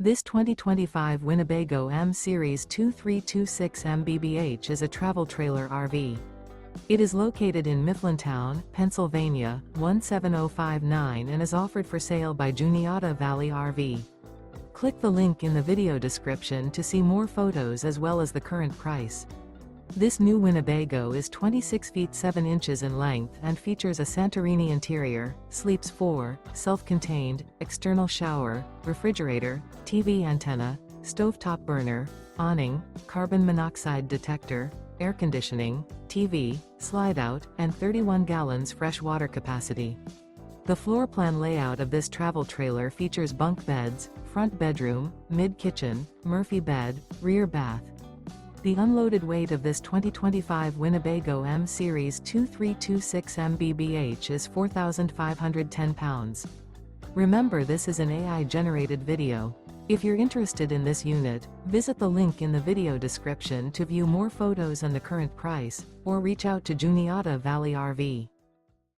This 2025 Winnebago M-Series 2326 MBBH is a travel trailer RV. It is located in Mifflintown, Pennsylvania, 17059 and is offered for sale by Juniata Valley RV. Click the link in the video description to see more photos as well as the current price. This new Winnebago is 26 feet 7 inches in length and features a Santorini interior, sleeps 4, self-contained, external shower, refrigerator, TV antenna, stovetop burner, awning, carbon monoxide detector, air conditioning, TV, slide-out, and 31 gallons fresh water capacity. The floor plan layout of this travel trailer features bunk beds, front bedroom, mid-kitchen, Murphy bed, rear bath. The unloaded weight of this 2025 Winnebago M-Series 2326 MBBH is 4,510 pounds. Remember, this is an AI-generated video. If you're interested in this unit, visit the link in the video description to view more photos and the current price, or reach out to Juniata Valley RV.